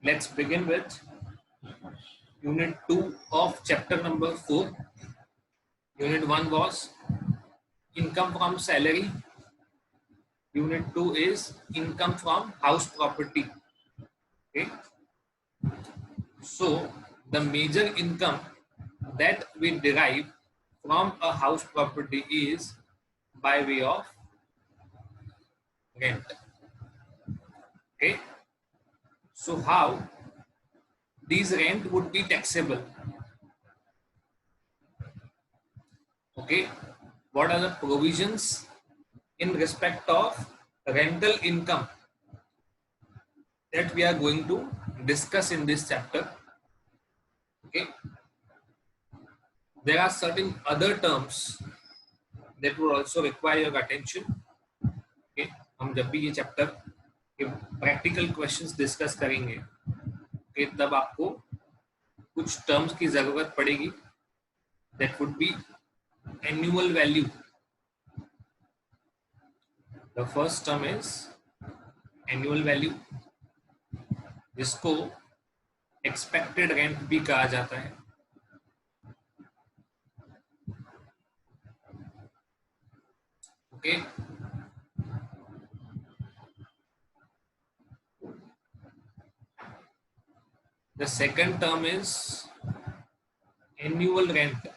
Let's begin with Unit 2 of chapter number 4. Unit 1 was income from salary. Unit 2 is income from house property. Okay. So the major income that we derive from a house property is by way of rent. Okay. So how these rent would be taxable? Okay. What are the provisions in respect of rental income that we are going to discuss in this chapter? Okay. There are certain other terms that would also require your attention. Okay. हम जब भी ये chapter के practical questions discuss करेंगे, okay, तब आपको कुछ terms की जरूरत पड़ेगी. That would be annual value. The first term is annual value, जिसको एक्सपेक्टेड रेंट भी कहा जाता है. Okay. The second term is annual rent.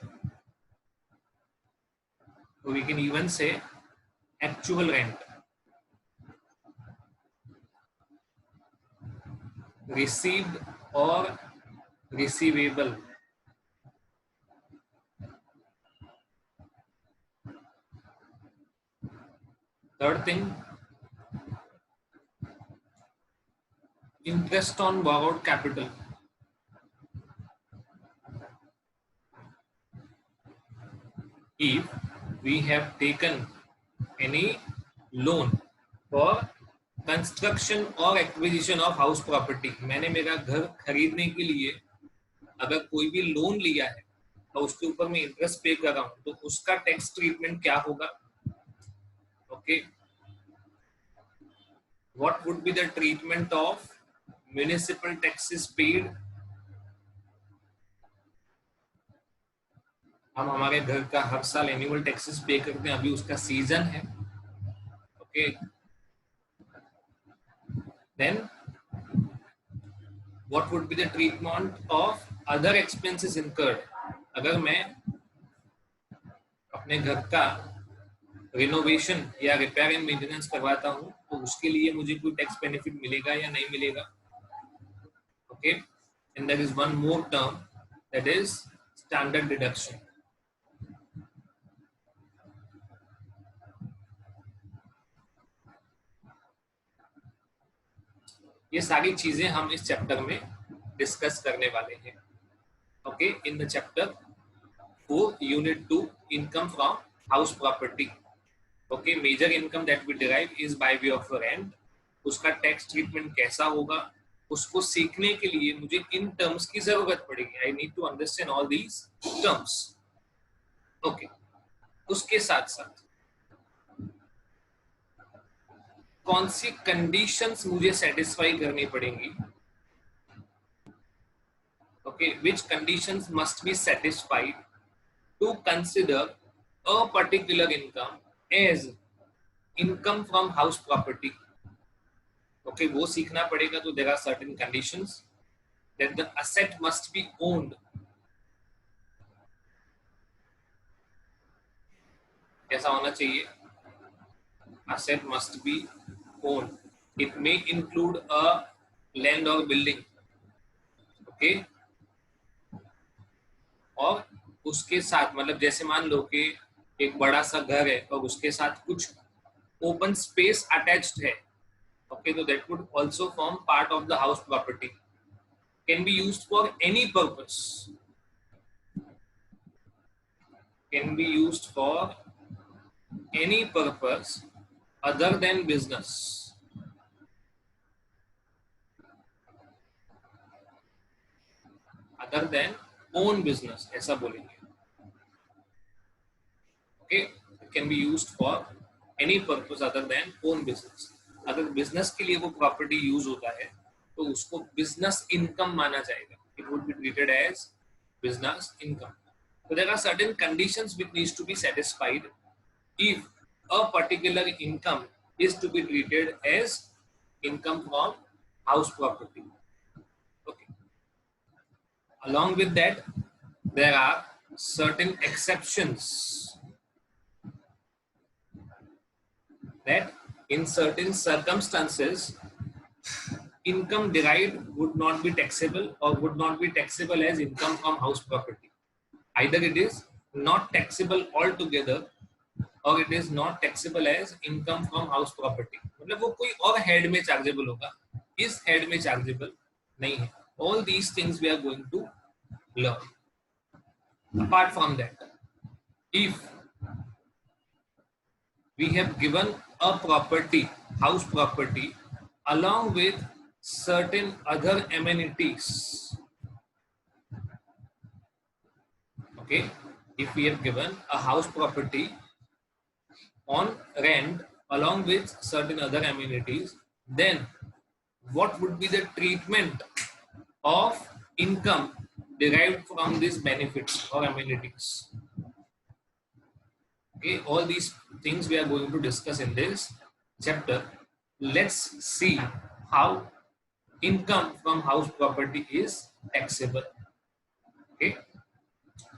So we can even say actual rent. Received or receivable. Third thing, interest on borrowed capital. If we have taken any loan for construction और acquisition of house property, मैंने मेरा घर खरीदने के लिए अगर कोई भी लोन लिया है और उसके ऊपर मैं इंटरेस्ट पे कर रहा हूं, तो उसका टैक्स ट्रीटमेंट क्या होगा? Okay. What would be the treatment of municipal taxes paid? हम हमारे घर का हर साल एनुअल टैक्सेस पे करते हैं, अभी उसका सीजन है. Okay. Then what would be the treatment of other expenses incurred? अगर मैं अपने घर का रिनोवेशन या रिपेयर एंड मेंटेनेंस करवाता हूं, तो उसके लिए मुझे कोई टैक्स बेनिफिट मिलेगा या नहीं मिलेगा? Okay. And there is one more term, that is standard deduction. ये सारी चीजें हम इस चैप्टर में डिस्कस करने वाले हैं. Okay. In the chapter 4 unit 2 income from house property. Okay. Major income that we derive is by way of rent. उसका टैक्स ट्रीटमेंट कैसा होगा, उसको सीखने के लिए मुझे इन टर्म्स की जरूरत पड़ेगी. I need to understand all these terms. Okay. उसके साथ साथ कौन सी कंडीशंस मुझे सेटिस्फाई करनी पड़ेंगी? Okay. Which conditions must be satisfied to consider a particular income as income from house property? Okay. वो सीखना पड़ेगा. तो there are certain conditions that the asset must be owned. कैसा होना चाहिए? Asset must be owned. It may include a land or building. Okay. और उसके साथ मतलब जैसे मान लो कि एक बड़ा सा घर है और उसके साथ कुछ ओपन स्पेस अटैच्ड है. Okay, so that would also form part of the house property. Can be used for any purpose. Can be used for any purpose other than business. Other than own business, ऐसा बोलेंगे. Okay, it can be used for any purpose other than own business. अगर business के लिए वो property use होता है तो उसको बिजनेस इनकम माना जाएगा. It would be treated as business income. So there are certain conditions which needs to be satisfied if a particular income is to be treated as income from house property. Okay. Along with that, there are certain exceptions that in certain circumstances income derived would not be taxable or would not be taxable as income from house property. Either it is not taxable altogether or it is not taxable as income from house property. मतलब वो कोई और head में chargeable होगा, इस head में chargeable नहीं है. All these things we are going to learn. Apart from that, if we have given a property, house property, along with certain other amenities, okay, if we have given a house property on rent along with certain other amenities, then what would be the treatment of income derived from these benefits or amenities? Okay, all these things we are going to discuss in this chapter. Let's see how income from house property is taxable. Okay,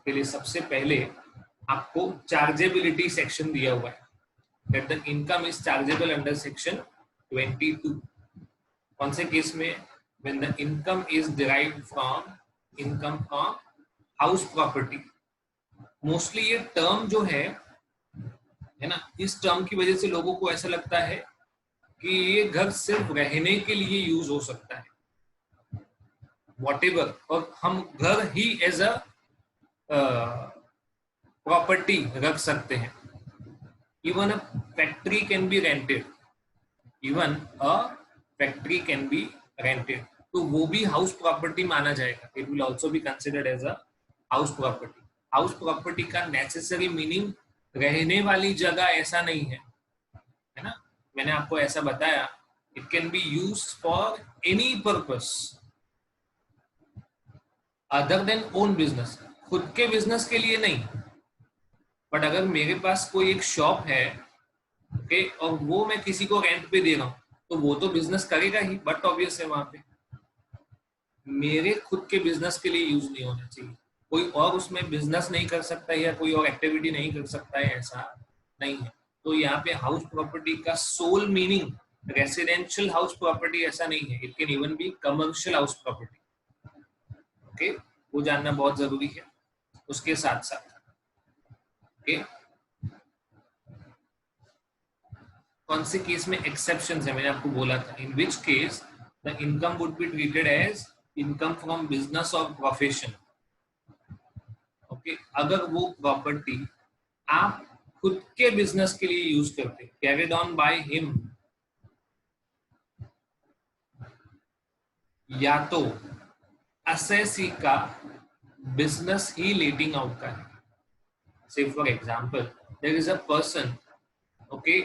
के लिए सबसे पहले आपको chargeability section दिया हुआ है. That the income is chargeable under section 22. कौन से केस में? When the income is derived from income from house property. Mostly ये टर्म जो है ना, इस टर्म की वजह से लोगों को ऐसा लगता है कि ये घर सिर्फ रहने के लिए यूज हो सकता है, whatever, और हम घर ही एज अ प्रॉपर्टी रख सकते हैं. Even a factory can be rented. Even a factory can be rented. तो वो भी हाउस प्रॉपर्टी माना जाएगा. It will also be considered as a house property. House property का नेसेसरी मीनिंग रहने वाली जगह ऐसा नहीं है, है ना. मैंने आपको ऐसा बताया, it can be used for any purpose other than own business. खुद के बिजनेस के लिए नहीं, बट अगर मेरे पास कोई एक शॉप है, ओके, और वो मैं किसी को रेंट पे दे रहा हूँ, तो वो तो बिजनेस करेगा ही, बट ऑब्वियस है वहां पे मेरे खुद के बिजनेस के लिए यूज नहीं होना चाहिए. कोई और उसमें बिजनेस नहीं कर सकता है या कोई और एक्टिविटी नहीं कर सकता है, ऐसा नहीं है. तो यहाँ पे हाउस प्रॉपर्टी का sole meaning residential house property ऐसा नहीं है. It can even be commercial house property. Okay, वो जानना बहुत जरूरी है. उसके साथ साथ ओके, कौन से केस में एक्सेप्शंस है, मैंने आपको बोला था. In which case the income would be treated as income from business और प्रोफेशन. ओके, अगर वो प्रॉपर्टी आप खुद के बिजनेस के लिए यूज करते, कैरिड ऑन बाय हिम, या तो असेसी का बिजनेस ही लेटिंग आउट का है. Say for example, there is a person, okay,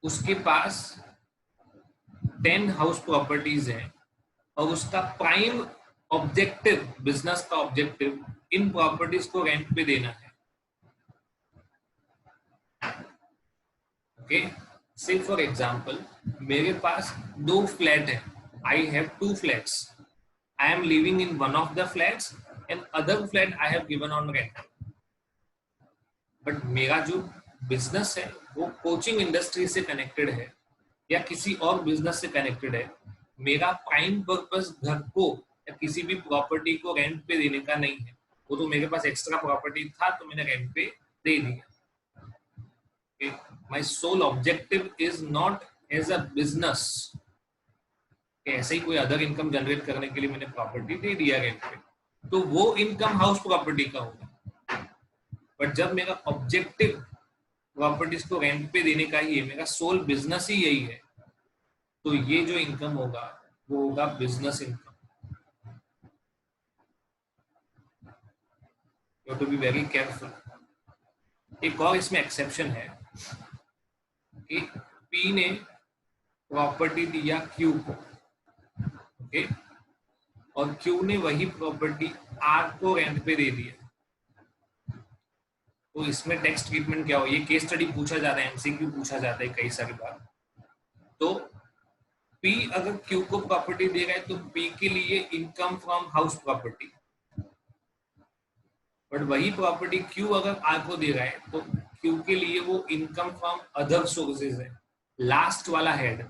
उसके पास 10 हाउस प्रॉपर्टीज हैं और उसका प्राइम ऑब्जेक्टिव, बिजनेस का ऑब्जेक्टिव, इन प्रॉपर्टीज को रेंट पे देना है. ओके, से फॉर एग्जाम्पल मेरे पास 2 फ्लैट है. I have 2 flats. I am living in one of the flats and other flat I have given on rent. But मेरा जो बिजनेस है वो कोचिंग इंडस्ट्री से कनेक्टेड है या किसी और बिजनेस से कनेक्टेड है. मेरा प्राइम पर्पस घर को या किसी भी प्रॉपर्टी को रेंट पे देने का नहीं है. वो तो मेरे पास एक्स्ट्रा प्रॉपर्टी था तो मैंने रेंट पे दे दिया. My sole objective is not as a business. ऐसे ही कोई अदर इनकम जनरेट करने के लिए मैंने प्रॉपर्टी दे दिया रेंट पे, तो वो इनकम हाउस प्रॉपर्टी का होगा. बट जब मेरा ऑब्जेक्टिव प्रॉपर्टीज को रेंट पे देने का ही है, मेरा सोल बिजनेस ही यही है, तो ये जो इनकम होगा वो होगा business income. You have to be very careful. एक और इसमें एक्सेप्शन है कि पी ने प्रॉपर्टी दिया क्यू को, ओके, और क्यू ने वही प्रॉपर्टी आर को रेंट पे दे दिया। तो इसमें टेक्स्ट ट्रीटमेंट क्या हो, ये केस स्टडी पूछा जाता है, एमसीक्यू पूछा जाता है कई सारी बार। तो पी अगर क्यू को प्रॉपर्टी दे रहा है तो पी के लिए income from house property, but वही प्रॉपर्टी क्यू अगर आर को दे रहा है तो क्यू के लिए वो इनकम फ्रॉम अदर सोर्सेज है, लास्ट वाला हेड।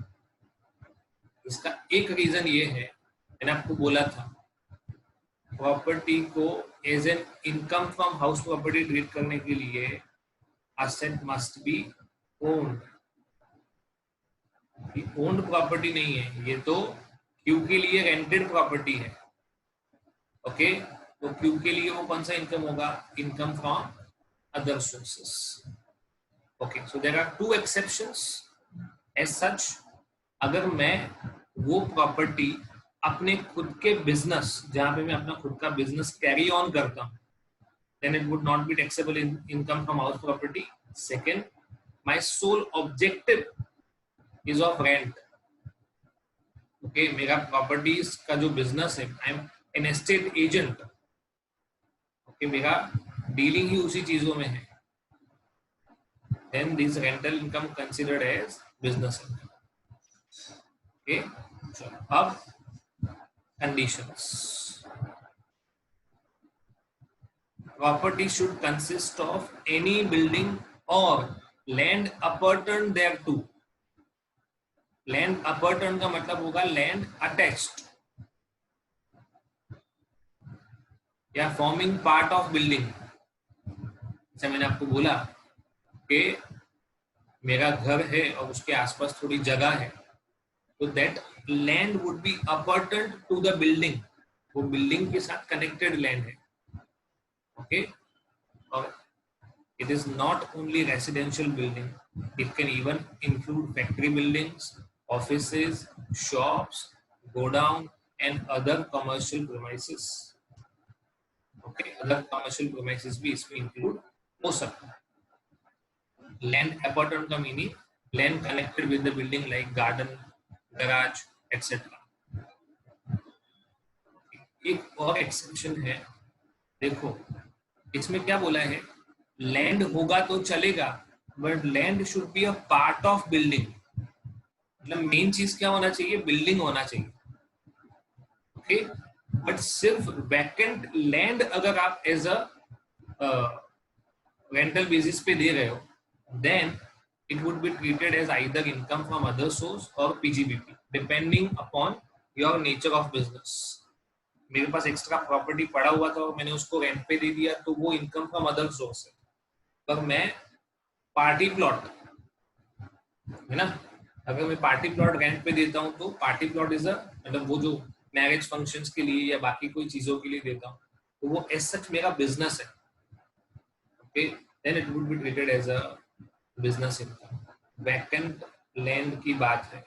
इसका एक रीजन ये है, मैंने आपको बोला था प्रॉपर्टी को as an income from house property treat करने के लिए asset must be owned. Owned property नहीं है ये, तो क्यू के लिए रेंटेड प्रॉपर्टी है, ओके। तो क्यू के लिए वो कौन सा इनकम होगा, income from other sources, okay. So there are two exceptions as such. अगर मैं वो प्रॉपर्टी अपने खुद के बिजनेस, जहां पे मैं अपना खुद का बिजनेस कैरी ऑन करता हूं, then it would not be taxable income from house property. Second, my sole objective is of rent, okay। मेरा प्रॉपर्टीज का जो बिजनेस है, I am an estate agent, okay, मेरा डीलिंग ही उसी चीजों में है, then this rental income considered as business income, okay। चलो अब conditions. Property should consist of any building or land appurtenant thereto. Land appurtenant का मतलब होगा land attached या forming part of building। जैसे मैंने आपको बोला कि मेरा घर है और उसके आसपास थोड़ी जगह है, तो that land would be appurtenant to the building, वो बिल्डिंग के साथ कनेक्टेड लैंड है, ओके। और it is not only residential building, it can even include factory buildings, offices, shops, godown and other commercial premises, okay। other commercial premises भी इसमें include हो सकता है। land appurtenant का meaning land connected with the building like garden, garage etc। एक और exception है, देखो इसमें क्या बोला है, लैंड होगा तो चलेगा but land should be a part of building. मतलब मेन चीज क्या होना चाहिए, बिल्डिंग होना चाहिए, ओके। बट सिर्फ वैकेंट लैंड अगर आप एज अ रेंटल बेसिस पे दे रहे हो, then it would be treated as either income from other source or PGBP depending upon your nature of business. मेरे पास एक्स्ट्रा प्रॉपर्टी पड़ा हुआ था और मैंने उसको रेंट पे दे दिया, तो वो इनकम फ्रॉम अदर सोर्स है। पर मैं पार्टी प्लॉट है ना, अगर मैं पार्टी प्लॉट रेंट पे देता हूँ तो पार्टी प्लॉट इज अ, मतलब वो जो मैरिज फंक्शंस के लिए या बाकी कोई चीजों के लिए देता हूँ, तो वो एज सच मेरा बिजनेस है, okay. Then it would be treated as a business income. Vacant land की बात है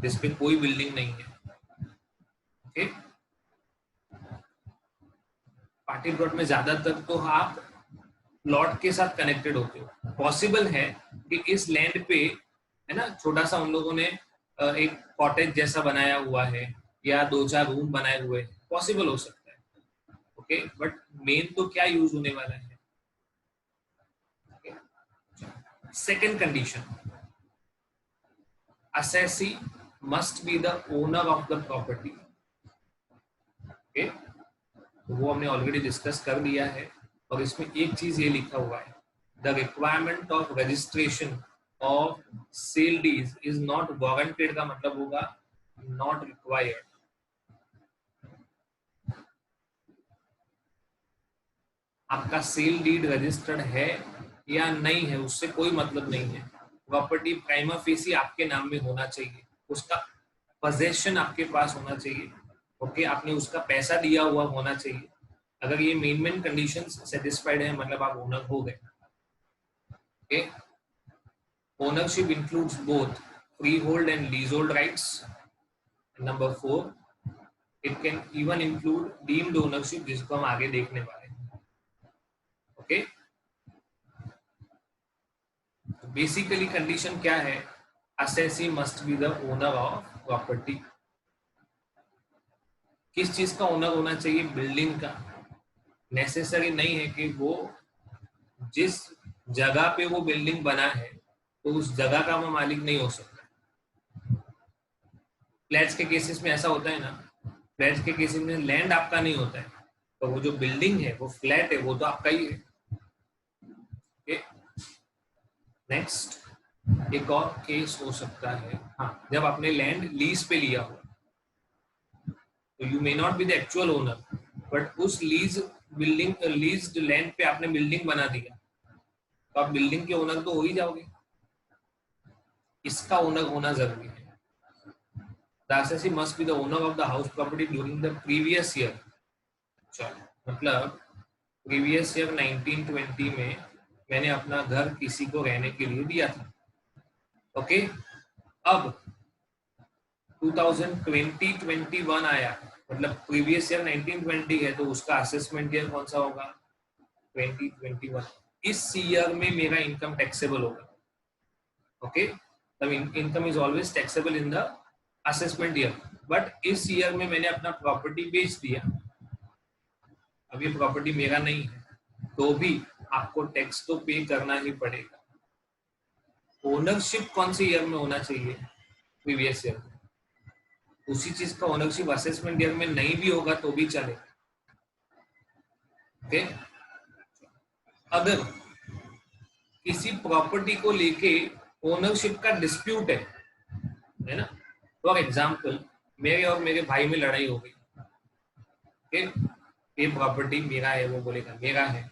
जिसपे कोई बिल्डिंग नहीं है, ओके। पार्टी प्लॉट में ज्यादातर तो आप प्लॉट के साथ कनेक्टेड होते हो। पॉसिबल है कि इस लैंड पे है ना छोटा सा उन लोगों ने एक कॉटेज जैसा बनाया हुआ है या 2-4 रूम बनाए हुए हैं, पॉसिबल हो सकता है, ओके। बट मेन तो क्या यूज होने वाला है, second condition, assessee must be the owner of the property, okay. वो हमने ऑलरेडी डिस्कस कर दिया है। और इसमें एक चीज ये लिखा हुआ है, the requirement of registration of sale deed is not warranted, का मतलब होगा नॉट रिक्वायर्ड। आपका सेल डीड रजिस्टर्ड है या नहीं है उससे कोई मतलब नहीं है। प्रॉपर्टी प्राइमा फेसी आपके नाम में होना चाहिए, उसका पोजेशन आपके पास होना चाहिए, ओके। आपने उसका पैसा दिया हुआ होना चाहिए। अगर ये मेन कंडीशंस सेटिस्फाइड है मतलब आप ओनर हो गए, okay. Ownership includes both freehold and leasehold rights. Number 4, it can even include deemed ownership, जिसको हम आगे देखने वाले हैं, ओके। बेसिकली कंडीशन क्या है, assessee must be the owner of property. किस चीज का ओनर होना चाहिए, बिल्डिंग का। नेसेसरी नहीं है कि वो जिस जगह पे वो बिल्डिंग बना है तो उस जगह का वो मालिक नहीं हो सकता। फ्लैट्स के केसेस में ऐसा होता है ना, फ्लैट्स के केसेस में लैंड आपका नहीं होता है, तो वो जो बिल्डिंग है, वो फ्लैट है, वो तो आपका ही है। नेक्स्ट, एक और केस हो सकता है, हाँ, जब आपने लैंड लीज पे लिया हो, तो you may not be the actual owner, but उस लीज्ड लैंड पे आपने बिल्डिंग बना दिया, तो आप बिल्डिंग के ओनर तो हो ही जाओगे। इसका ओनर होना जरूरी है। The assessee must be the owner of the house property during the previous year। मतलब प्रीवियस ईयर 1920 में मैंने अपना घर किसी को रहने के लिए दिया था। ओके, अब 2020-21 आया, मतलब प्रीवियस ईयर 1920 है, तो उसका असेसमेंट ईयर कौन सा होगा, 2021। इस ईयर में मेरा इनकम टैक्सेबल होगा। ओके, तब income is always taxable in the assessment year, but इस ईयर में मैंने अपना प्रॉपर्टी बेच दिया, अब ये प्रॉपर्टी मेरा नहीं है, तो भी आपको टैक्स तो पे करना ही पड़ेगा। ओनरशिप कौन से ईयर में होना चाहिए, प्रीवियस ईयर में। उसी चीज का ओनरशिप असेसमेंट ईयर में नहीं भी होगा तो भी चलेगा। ओके, अगर किसी प्रॉपर्टी को लेके ओनरशिप का डिस्प्यूट है ना, फॉर एग्जाम्पल मेरे और मेरे भाई में लड़ाई हो गई, ओके, ये प्रॉपर्टी मेरा है, वो बोलेगा मेरा है,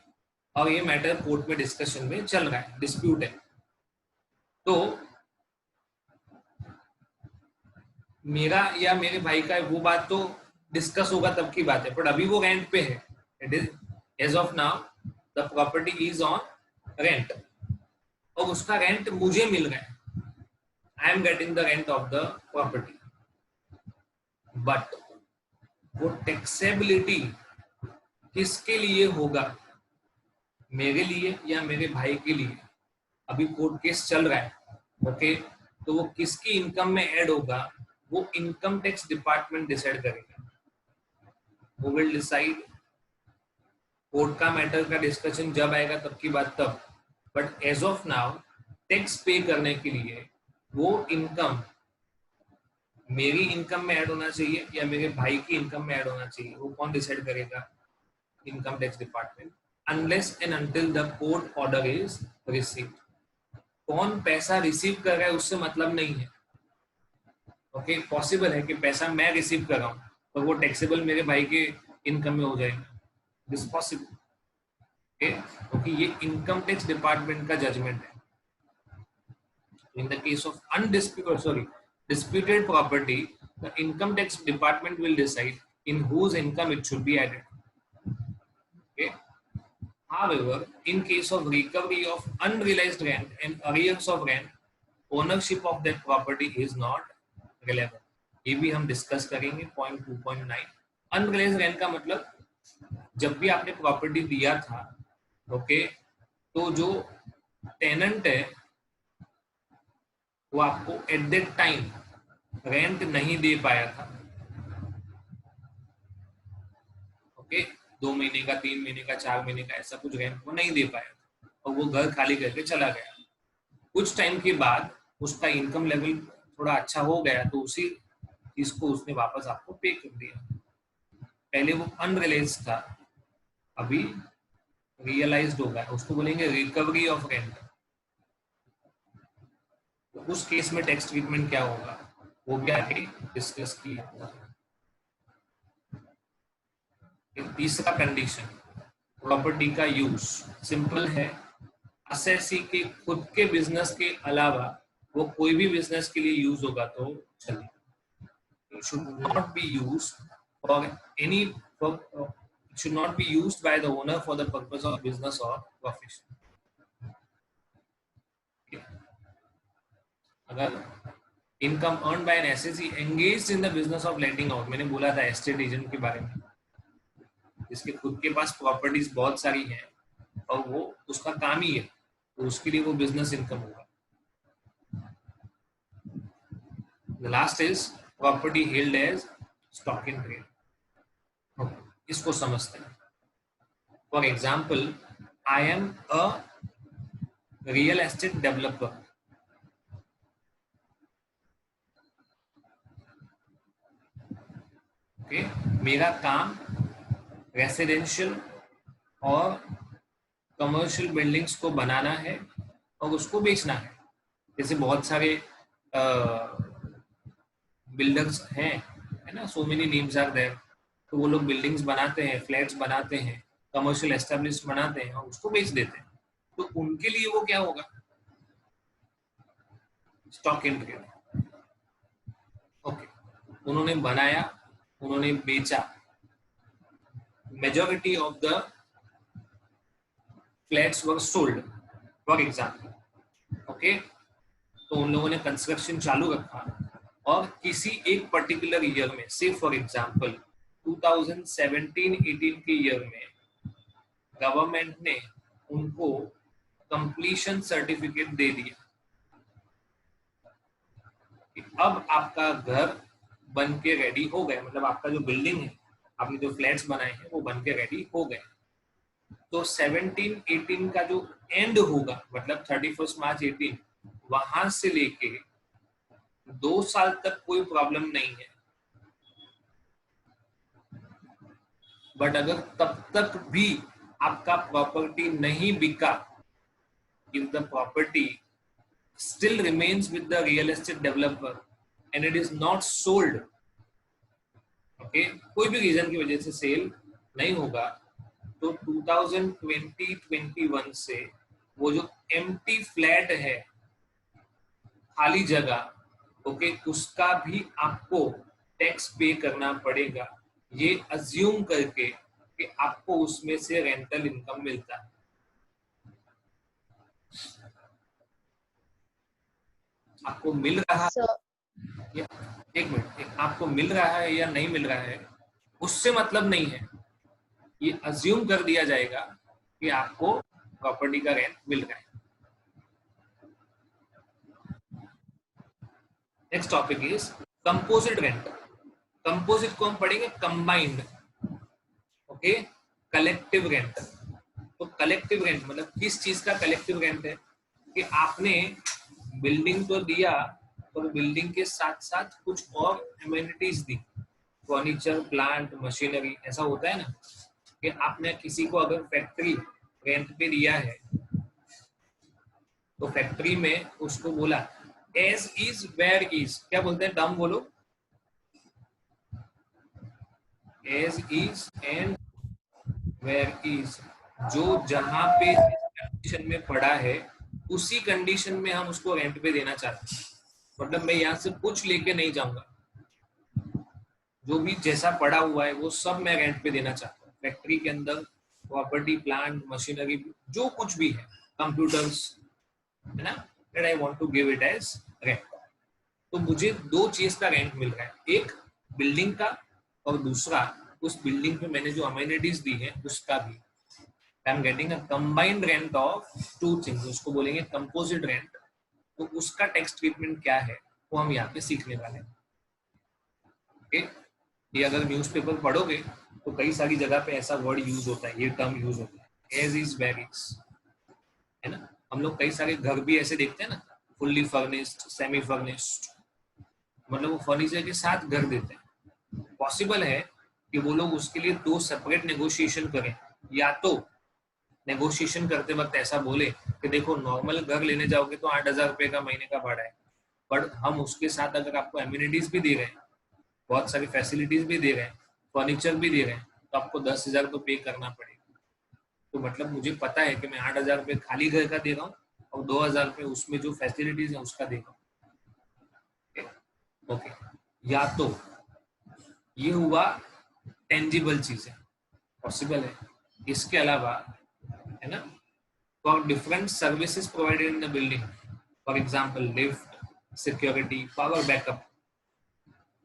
और ये मैटर कोर्ट में डिस्कशन में चल रहा है, डिस्प्यूट है, तो मेरा या मेरे भाई का वो बात तो डिस्कस होगा तब की बात है, बट अभी वो रेंट पे है। It is as of now the property is on rent, और उसका रेंट मुझे मिल रहा है, I am getting the rent of the property, but वो टैक्सेबिलिटी किसके लिए होगा, मेरे लिए या मेरे भाई के लिए। अभी कोर्ट केस चल रहा है, ओके, तो वो किसकी इनकम में ऐड होगा, वो इनकम टैक्स डिपार्टमेंट डिसाइड करेगा, वो विल डिसाइड। कोर्ट का मैटर का डिस्कशन जब आएगा तब की बात तब, but as of now tax pay करने के लिए वो इनकम मेरी इनकम में ऐड होना चाहिए या मेरे भाई की इनकम में ऐड होना चाहिए, वो कौन डिसाइड करेगा, income tax department, unless and until the court order is received. कौन पैसा रिसीव कर रहा है उससे मतलब नहीं है। ओके, पॉसिबल है कि पैसा मैं रिसीव कर रहा हूँ तो वो टैक्सेबल मेरे भाई के इनकम में हो जाएगा, दिस पॉसिबल। ओके, क्योंकि ये इनकम टैक्स डिपार्टमेंट का जजमेंट है। In the case of disputed property, the income tax department will decide in whose income it should be added. Okay. However, in case of recovery of unrealized rent and arrears of rent, ownership of that property is not relevant. ये भी हम discuss करेंगे point 2.9। Unrealized rent का मतलब जब भी आपने property दिया था, ओके, तो जो टेनेंट है वो आपको एट दैट टाइम रेंट नहीं दे पाया था, ओके, 2 महीने का, 3 महीने का, 4 महीने का, ऐसा कुछ रेंट वो नहीं दे पाया था और वो घर खाली करके चला गया। कुछ टाइम के बाद उसका इनकम लेवल थोड़ा अच्छा हो गया तो उसी चीज को उसने वापस आपको पे कर दिया। पहले वो अनरियलाइज था, अभी रियलाइज्ड हो गया, उसको बोलेंगे रिकवरी ऑफ रेंट। तो उस केस में टैक्स ट्रीटमेंट क्या होगा वो भी आगे डिस्कस किया। तीसरा कंडीशन, प्रॉपर्टी का यूज सिंपल है, असेसी के खुद के बिजनेस के अलावा वो कोई भी बिजनेस के लिए यूज होगा तो चलेगा। It should not be used for any it should not be used by the owner for the purpose of business or profession। अगर income earn by an SAC engaged in the business of lending out, मैंने बोला था estate agent के बारे में, जिसके खुद के पास प्रॉपर्टीज बहुत सारी हैं और वो उसका काम ही है, तो उसके लिए वो बिजनेस इनकम होगा। The last is property held as stock in trade. इसको समझते हैं। For example, I am a real estate developer. Okay, मेरा काम रेसिडेंशियल और कमर्शियल बिल्डिंग्स को बनाना है और उसको बेचना है। जैसे बहुत सारे बिल्डर्स हैं, है ना, so many names are there. तो वो लोग बिल्डिंग्स बनाते हैं, फ्लैट्स बनाते हैं, कमर्शियल एस्टेब्लिश बनाते हैं और उसको बेच देते हैं। तो उनके लिए वो क्या होगा? Stock in trade. ओके, उन्होंने बनाया, उन्होंने बेचा, majority of the flats were sold for example. Okay, तो उन लोगों ने कंस्ट्रक्शन चालू रखा और किसी एक पर्टिकुलर ईयर में, से फॉर एग्जाम्पल 2017-18 के ईयर में गवर्नमेंट ने उनको कंप्लीशन सर्टिफिकेट दे दिया कि अब आपका घर बन के रेडी हो गया, मतलब आपका जो बिल्डिंग है, आपने जो फ्लैट्स बनाए हैं वो बन के रेडी हो गए। तो 17-18 का जो एंड होगा, मतलब 31 मार्च 18, वहां से लेके 2 साल तक कोई प्रॉब्लम नहीं है। बट अगर तब तक भी आपका प्रॉपर्टी नहीं बिका, if the property still remains with the real estate developer and it is not sold, okay, कोई भी रीजन की वजह से सेल नहीं होगा, तो 2020-21 से वो जो एम्प्टी फ्लैट है, खाली जगह, ओके, उसका भी आपको टैक्स पे करना पड़ेगा, ये अज्यूम करके कि आपको उसमें से रेंटल इनकम मिलता है। आपको मिल रहा है या, एक मिनट, आपको मिल रहा है या नहीं मिल रहा है उससे मतलब नहीं है, ये अज्यूम कर दिया जाएगा कि आपको प्रॉपर्टी का रेंट मिल रहा है। Next topic is composite rent. Composite को हम पढ़ेंगे कंबाइंड, ओके, कलेक्टिव रेंट। तो कलेक्टिव रेंट मतलब किस चीज का कलेक्टिव रेंट है कि आपने बिल्डिंग तो दिया और बिल्डिंग के साथ साथ कुछ और एमिनिटीज दी, फर्नीचर, प्लांट, मशीनरी। ऐसा होता है ना कि आपने किसी को अगर फैक्ट्री रेंट पे दिया है तो फैक्ट्री में उसको बोला एज इज वेयर इज, क्या बोलते हैं टर्म बोलो, as is and where is, जो जहां पे कंडीशन में पड़ा है उसी कंडीशन में हम उसको रेंट पे देना चाहते हैं। मतलब मैं यहाँ से कुछ लेके नहीं जाऊंगा, जो भी जैसा पड़ा हुआ है वो सब मैं रेंट पे देना चाहता हूँ। फैक्ट्री के अंदर प्रॉपर्टी, प्लांट, मशीनरी, जो कुछ भी है, कंप्यूटर्स, है ना, that I want to give it as rent. तो मुझे दो चीज का रेंट मिल रहा है, एक बिल्डिंग का और दूसरा उस बिल्डिंग पे मैंने जो अमेनिटीज दी है उसका भी। आई am getting a combined rent of two things, उसको बोलेंगे कंपोजिट रेंट। तो उसका टैक्स ट्रीटमेंट क्या है वो हम यहाँ पे सीखने वाले हैं। ओके, ये अगर न्यूज़पेपर पढ़ोगे तो कई सारी जगह पे ऐसा वर्ड यूज होता है, ये टर्म यूज होता है, एज इज वेयर इज, है ना। हम लोग कई सारे घर भी ऐसे देखते हैं ना, फुल्ली फर्निश्ड, सेमी फर्निश्ड, मतलब वो फर्नीचर के साथ घर देते हैं। पॉसिबल है कि वो लोग उसके लिए दो सेपरेट नेगोशिएशन करें, या तो नेगोशिएशन करते वक्त ऐसा बोले कि देखो नॉर्मल घर लेने जाओगे तो 8,000 रुपए का महीने का भाड़ा है, बट हम उसके साथ अगर आपको एमिनिटीज भी दे रहे हैं, बहुत सारी फैसिलिटीज भी दे रहे हैं, फर्नीचर भी दे रहे हैं, तो आपको 10,000 तो पे करना पड़ेगा। तो मतलब मुझे पता है कि मैं 8,000 रुपये खाली घर का दे रहा हूँ और 2,000 रुपये उसमें जो फैसिलिटीज है उसका दे रहा हूँ। ओके, या तो ये हुआ टेंजिबल चीजें, पॉसिबल है। इसके अलावा, है ना, for different services provided in the building, for example lift, security, power backup,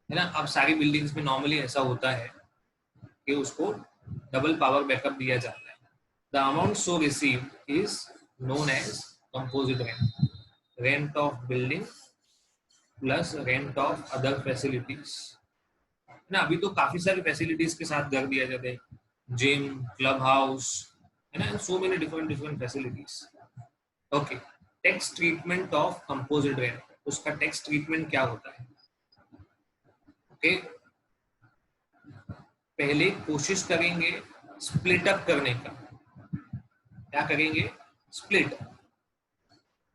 है ना। अब सारी बिल्डिंग्स में नॉर्मली ऐसा होता है कि उसको डबल पावर बैकअप दिया जाता है। The amount so received is known as composite rent, rent of building plus rent of other facilities ना। अभी तो काफी सारी फैसिलिटीज के साथ घर दिया जाता है, जिम, क्लब हाउस, है ना, so many different different facilities. Okay, tax treatment of composite rent, उसका टैक्स ट्रीटमेंट क्या होता है? ओके, पहले कोशिश करेंगे स्प्लिट अप करने का। क्या करेंगे? स्प्लिट।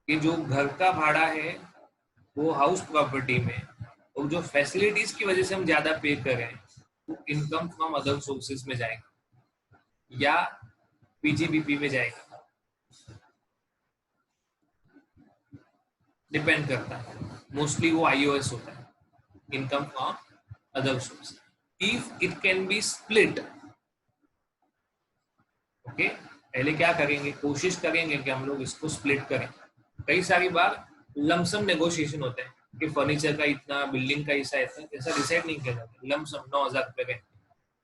कि जो घर का भाड़ा है वो हाउस प्रॉपर्टी में, और जो फैसिलिटीज की वजह से हम ज्यादा पे कर रहे हैं वो इनकम फ्रॉम अदर सोर्सेज में जाएगा या पीजीबीपी में जाएगा, डिपेंड करता है। मोस्टली वो आईओएस होता है, income from other source. If it can be split, okay, पहले क्या करेंगे? कोशिश करेंगे कि हम लोग इसको स्प्लिट करें। कई सारी बार लमसम नेगोशिएशन होते हैं कि फर्नीचर का इतना, बिल्डिंग का ऐसा ऐसा डिसाइड नहीं किया जाता, लमसम 9,000 रुपए का,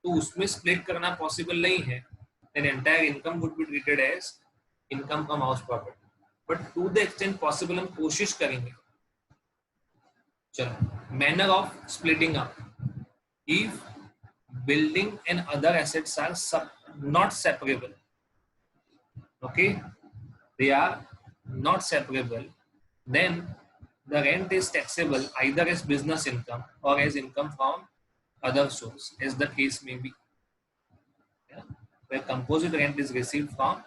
तो उसमें स्प्लिट करना पॉसिबल नहीं है। then entire income would be treated as income from house property, but to the extent possible हम कोशिश करेंगे। चलो, manner of splitting up, if building and other assets are not separable, okay, they are not separable, then the rent is taxable either as business income or as income from other source, as the case may be. Yeah? Where composite rent is received from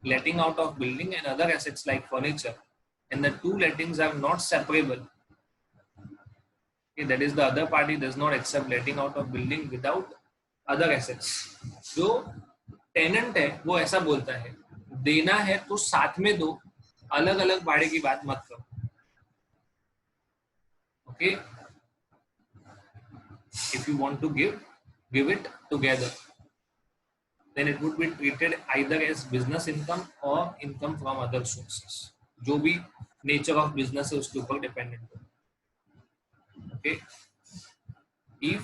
letting out of building and other assets like furniture, and the two lettings are not separable. Okay, that is, the other party does not accept letting out of building without other assets. जो tenant है वो ऐसा बोलता है देना है तो साथ में दो, अलग अलग भाड़े की बात मत करो। Okay, if you want to give it together, then it would be treated either as business income or income from other sources, जो भी nature of business है उसके ऊपर dependent है। Okay, if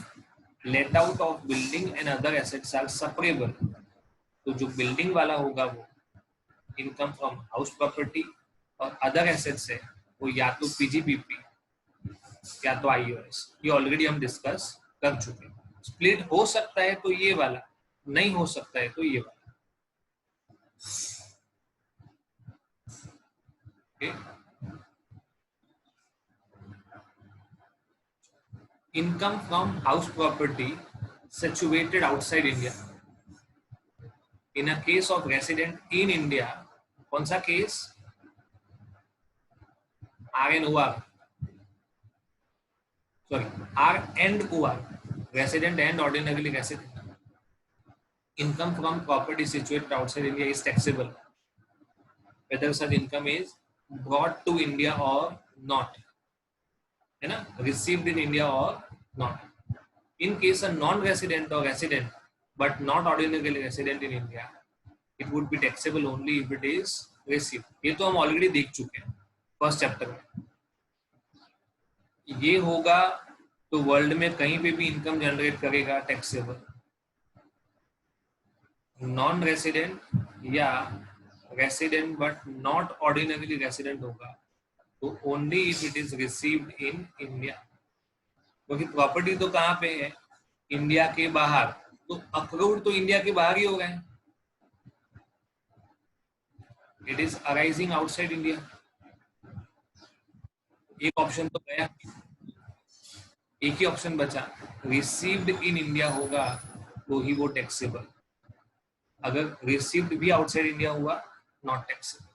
let out of building and other assets are separable, तो जो building वाला होगा वो income from house property, और other assets है वो या तो पीजीबीपी या तो आईओएस। ये ऑलरेडी हम डिस्कस कर चुके हैं। स्प्लिट हो सकता है तो ये वाला, नहीं हो सकता है तो ये वाला। okay? Income from house property situated outside India. In a case of resident in India, कौन सा केस? R N O R, sorry, R and O R, resident and ordinarily resident. Income from property situated outside India is taxable, whether such income is brought to India or not, है ना, received in India or not. In case a non-resident or resident but not ordinarily resident in India, it would be taxable only if it is received. ये तो हम already देख चुके हैं first chapter में। ये होगा तो वर्ल्ड में कहीं पे भी इनकम जनरेट करेगा टैक्सेबल। नॉन रेसिडेंट या resident but not ordinarily resident होगा तो only if it is received in India, क्योंकि प्रॉपर्टी तो कहाँ पे है? इंडिया के बाहर, तो अक्रूड तो इंडिया के बाहर ही हो गए। It is arising outside India, एक ऑप्शन तो गया, एक ही ऑप्शन बचा, रिसीव्ड इन इंडिया होगा तो ही वो टैक्सेबल। अगर रिसीव्ड भी आउटसाइड इंडिया हुआ, नॉट टैक्सेबल।